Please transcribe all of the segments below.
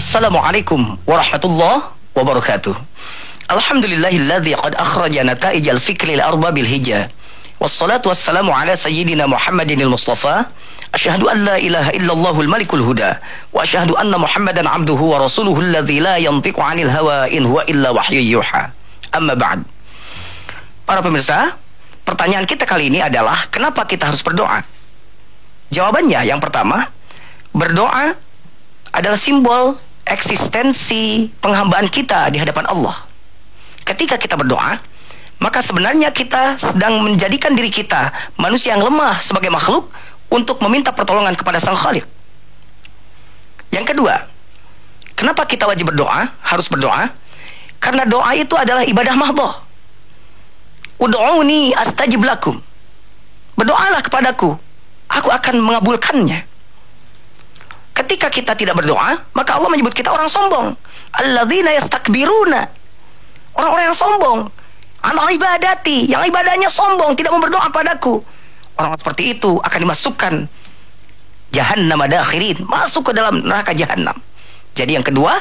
Assalamualaikum warahmatullahi wabarakatuh. Alhamdulillahilladzi qad akhraja nata'ijal fikri al-arbabil hijja. Wassalatu wassalamu ala sayyidina Muhammadinil Mustafa. Asyhadu an la ilaha illallahul malikul huda. Wa asyhadu anna Muhammadan abduhu wa rasuluhu alladzi la yantiqu 'anil hawa in huwa illa wahyu yuha. Amma ba'd. Para pemirsa, pertanyaan kita kali ini adalah kenapa kita harus berdoa? Jawabannya yang pertama, berdoa adalah simbol eksistensi penghambaan kita di hadapan Allah. Ketika kita berdoa, maka sebenarnya kita sedang menjadikan diri kita, manusia yang lemah sebagai makhluk, untuk meminta pertolongan kepada Sang Khalik. Yang kedua, kenapa kita wajib berdoa, harus berdoa? Karena doa itu adalah ibadah mahdhah. Ud'uni astajib lakum. Berdoalah kepadaku, aku akan mengabulkannya. Ketika kita tidak berdoa, maka Allah menyebut kita orang sombong. Alladzina yastakbiruna. Orang-orang yang sombong. An ibadati, yang ibadahnya sombong, tidak mau berdoa padaku. Orang seperti itu akan dimasukkan jahannam madakhirin, masuk ke dalam neraka jahannam. Jadi yang kedua,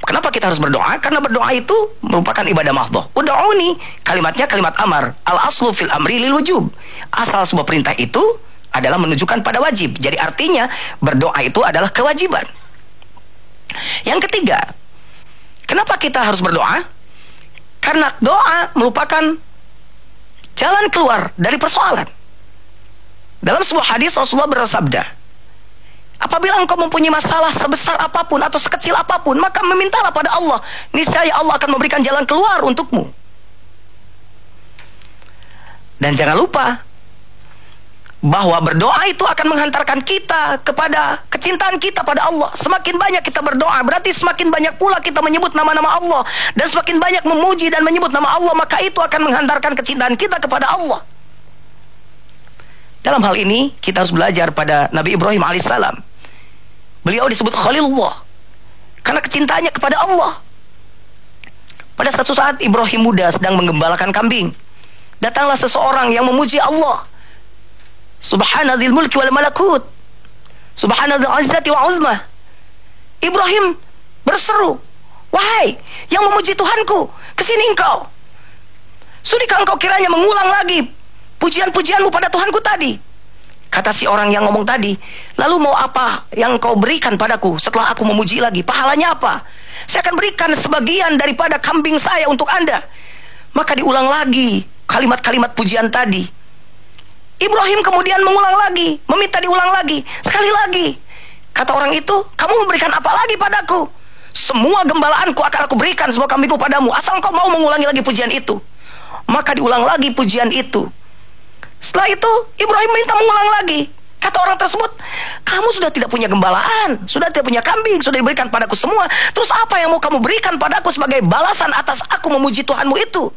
kenapa kita harus berdoa? Karena berdoa itu merupakan ibadah mahdhah. Ud'uni, kalimatnya kalimat amar. Al aslu fil amri lil wujub. Asal sebuah perintah itu adalah menunjukkan pada wajib. Jadi artinya berdoa itu adalah kewajiban. Yang ketiga, kenapa kita harus berdoa? Karena doa merupakan jalan keluar dari persoalan. Dalam sebuah hadis Rasulullah bersabda, apabila engkau mempunyai masalah sebesar apapun atau sekecil apapun, maka memintalah pada Allah, niscaya Allah akan memberikan jalan keluar untukmu. Dan jangan lupa bahwa berdoa itu akan menghantarkan kita kepada kecintaan kita pada Allah. Semakin banyak kita berdoa, berarti semakin banyak pula kita menyebut nama-nama Allah. Dan semakin banyak memuji dan menyebut nama Allah, maka itu akan menghantarkan kecintaan kita kepada Allah. Dalam hal ini, kita harus belajar pada Nabi Ibrahim alaihissalam. Beliau disebut Khalilullah karena kecintaannya kepada Allah. Pada suatu saat Ibrahim muda sedang menggembalakan kambing, datanglah seseorang yang memuji Allah. Subhanadzil mulki wal malakut, subhanadzil izzati wa uzmah. Ibrahim berseru, wahai yang memuji Tuhanku, kesini engkau. Sudahkah engkau kiranya mengulang lagi pujian-pujianmu pada Tuhanku tadi? Kata si orang yang ngomong tadi, lalu mau apa yang kau berikan padaku setelah aku memuji lagi? Pahalanya apa? Saya akan berikan sebagian daripada kambing saya untuk Anda. Maka diulang lagi kalimat-kalimat pujian tadi. Ibrahim kemudian mengulang lagi, meminta diulang lagi, sekali lagi. Kata orang itu, kamu memberikan apa lagi padaku? Semua gembalaanku akan aku berikan semua kambingku padamu, asal kau mau mengulangi lagi pujian itu. Maka diulang lagi pujian itu. Setelah itu Ibrahim minta mengulang lagi. Kata orang tersebut, kamu sudah tidak punya gembalaan, sudah tidak punya kambing, sudah diberikan padaku semua. Terus apa yang mau kamu berikan padaku sebagai balasan atas aku memuji Tuhanmu itu?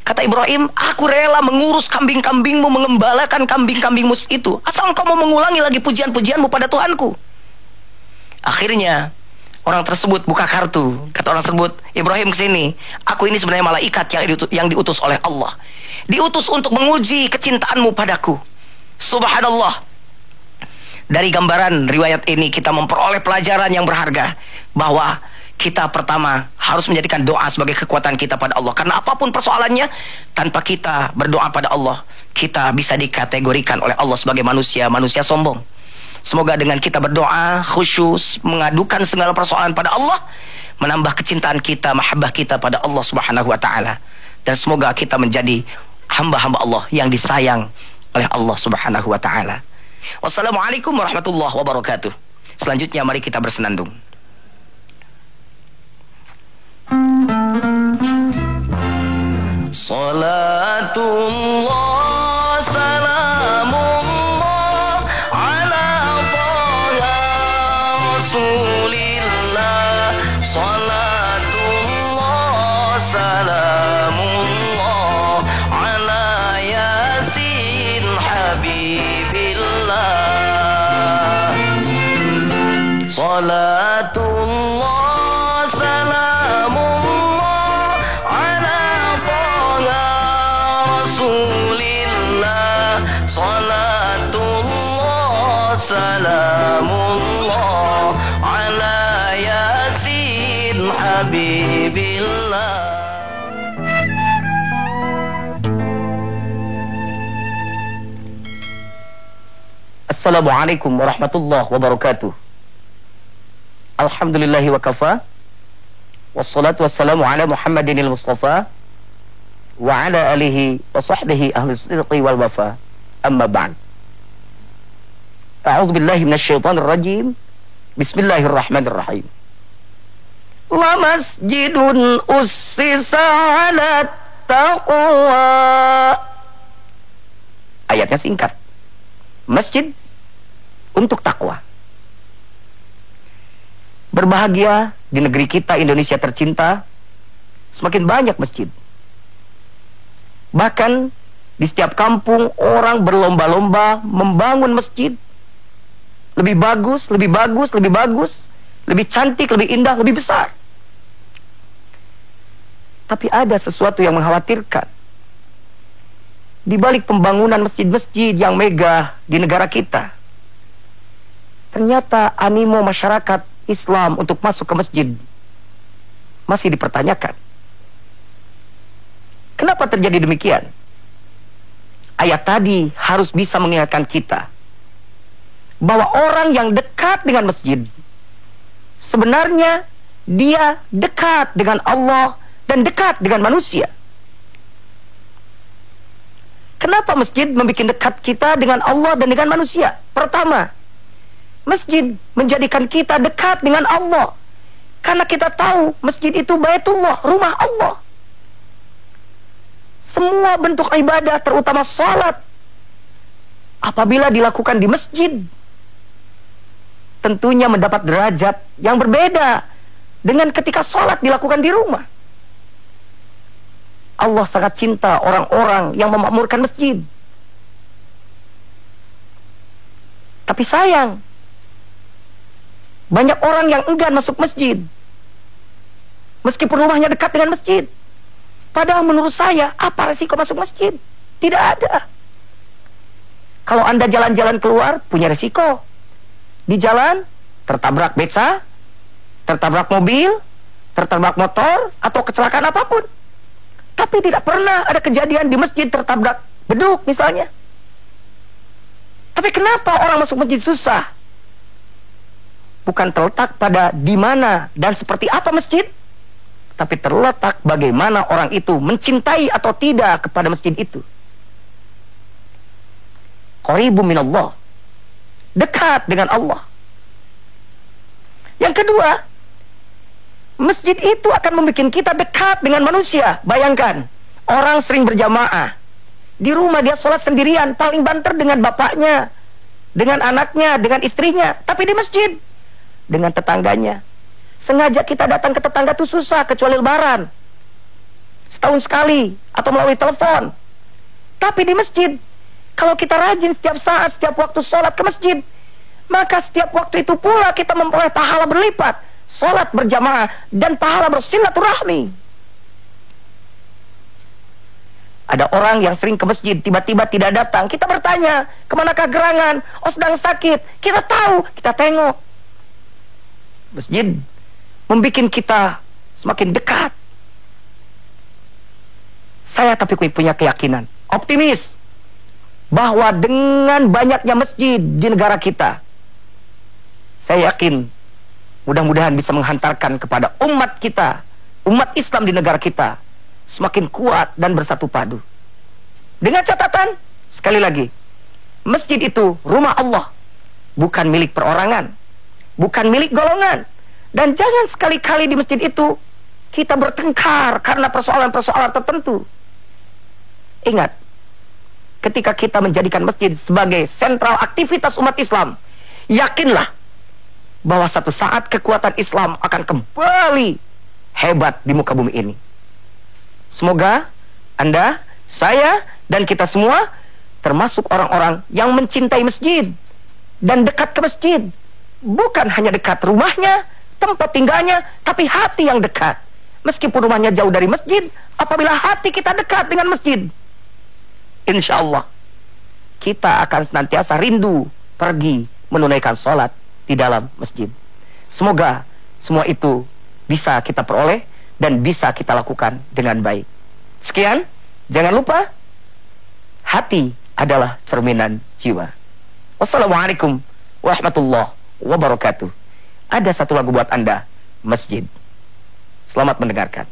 Kata Ibrahim, aku rela mengurus kambing-kambingmu, mengembalakan kambing-kambingmu itu, asal engkau mau mengulangi lagi pujian-pujianmu pada Tuhanku. Akhirnya orang tersebut buka kartu. Kata orang tersebut, Ibrahim kesini, aku ini sebenarnya malaikat yang diutus oleh Allah, diutus untuk menguji kecintaanmu padaku. Subhanallah. Dari gambaran riwayat ini kita memperoleh pelajaran yang berharga, bahwa kita pertama harus menjadikan doa sebagai kekuatan kita pada Allah. Karena apapun persoalannya, tanpa kita berdoa pada Allah, kita bisa dikategorikan oleh Allah sebagai manusia sombong. Semoga dengan kita berdoa khusyuk, mengadukan segala persoalan pada Allah, menambah kecintaan kita, mahabbah kita pada Allah Subhanahu wa taala. Dan semoga kita menjadi hamba-hamba Allah yang disayang oleh Allah Subhanahu wa taala. Wassalamualaikum warahmatullahi wabarakatuh. Selanjutnya mari kita bersenandung. Salatullah salamullah ala taha rasulillah. Salatullah salamullah ala yasin habibillah. Salatullah salamullah ala Assalamualaikum warahmatullahi wabarakatuh. Alhamdulillahi wa kafa. Wassalatu wassalamu ala Muhammadinil Mustafa wa ala alihi wa sahbihi ahli sidqi wal wafa. Amma ba'd. A'udzu billahi minasyaitonir rajim. Bismillahirrahmanirrahim. La masjidun ussisa 'ala taqwa. Ayatnya singkat. Masjid untuk takwa. Berbahagia di negeri kita Indonesia tercinta, semakin banyak masjid. Bahkan di setiap kampung orang berlomba-lomba membangun masjid. Lebih bagus, lebih bagus, lebih bagus, lebih cantik, lebih indah, lebih besar. Tapi ada sesuatu yang mengkhawatirkan. Di balik pembangunan masjid-masjid yang megah di negara kita, ternyata animo masyarakat Islam untuk masuk ke masjid masih dipertanyakan. Kenapa terjadi demikian? Ayat tadi harus bisa mengingatkan kita bahwa orang yang dekat dengan masjid sebenarnya dia dekat dengan Allah dan dekat dengan manusia. Kenapa masjid membuat dekat kita dengan Allah dan dengan manusia? Pertama, masjid menjadikan kita dekat dengan Allah karena kita tahu masjid itu Baitullah, rumah Allah. Semua bentuk ibadah terutama salat apabila dilakukan di masjid tentunya mendapat derajat yang berbeda dengan ketika salat dilakukan di rumah. Allah sangat cinta orang-orang yang memakmurkan masjid. Tapi sayang, banyak orang yang enggan masuk masjid meskipun rumahnya dekat dengan masjid. Padahal menurut saya, apa resiko masuk masjid? Tidak ada. Kalau Anda jalan-jalan keluar, punya resiko. Di jalan, tertabrak beca, tertabrak mobil, tertabrak motor, atau kecelakaan apapun. Tapi tidak pernah ada kejadian di masjid tertabrak beduk misalnya. Tapi kenapa orang masuk masjid susah? Bukan terletak pada di mana dan seperti apa masjid, tapi terletak bagaimana orang itu mencintai atau tidak kepada masjid itu. Qaribun minallah, dekat dengan Allah. Yang kedua, masjid itu akan membuat kita dekat dengan manusia. Bayangkan, orang sering berjamaah. Di rumah dia sholat sendirian, paling banter dengan bapaknya, dengan anaknya, dengan istrinya. Tapi di masjid, dengan tetangganya. Sengaja kita datang ke tetangga itu susah, kecuali lebaran. Setahun sekali, atau melalui telepon. Tapi di masjid, kalau kita rajin setiap saat, setiap waktu sholat ke masjid, maka setiap waktu itu pula kita memperoleh pahala berlipat. Sholat berjamaah dan pahala bersilaturahmi. Ada orang yang sering ke masjid, tiba-tiba tidak datang. Kita bertanya, kemanakah gerangan? Oh, sedang sakit. Kita tahu, kita tengok. Masjid membuat kita semakin dekat. Saya tapi punya keyakinan, optimis, bahwa dengan banyaknya masjid di negara kita, saya yakin mudah-mudahan bisa menghantarkan kepada umat kita, umat Islam di negara kita, semakin kuat dan bersatu padu. Dengan catatan, sekali lagi, masjid itu rumah Allah, bukan milik perorangan, bukan milik golongan. Dan jangan sekali-kali di masjid itu kita bertengkar karena persoalan-persoalan tertentu. Ingat, ketika kita menjadikan masjid sebagai sentral aktivitas umat Islam, yakinlah bahwa satu saat kekuatan Islam akan kembali hebat di muka bumi ini. Semoga Anda, saya, dan kita semua termasuk orang-orang yang mencintai masjid dan dekat ke masjid. Bukan hanya dekat rumahnya, tempat tinggalnya, tapi hati yang dekat. Meskipun rumahnya jauh dari masjid, apabila hati kita dekat dengan masjid, insya Allah kita akan senantiasa rindu pergi menunaikan sholat di dalam masjid. Semoga semua itu bisa kita peroleh dan bisa kita lakukan dengan baik. Sekian, jangan lupa, hati adalah cerminan jiwa. Wassalamualaikum warahmatullahi wabarakatuh. Ada satu lagu buat Anda, Masjid. Selamat mendengarkan.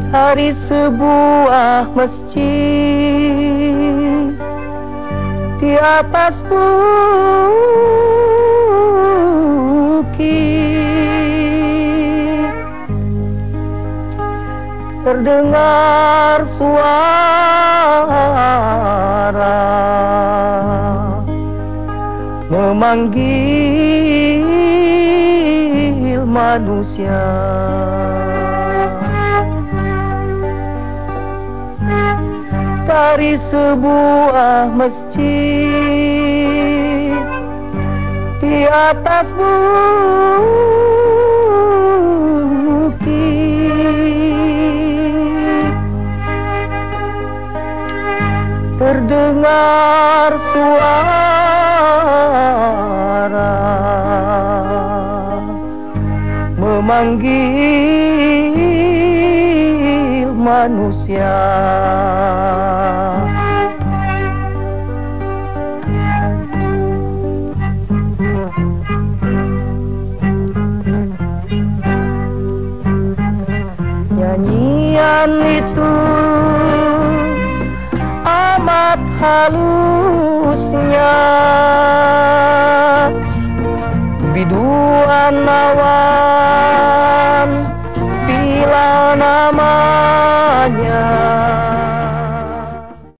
Dari sebuah masjid di atas bukit, terdengar suara memanggil manusia. Dari sebuah masjid di atas bukit, terdengar suara memanggil manusia. Nyanyian itu amat halusnya, biduan awal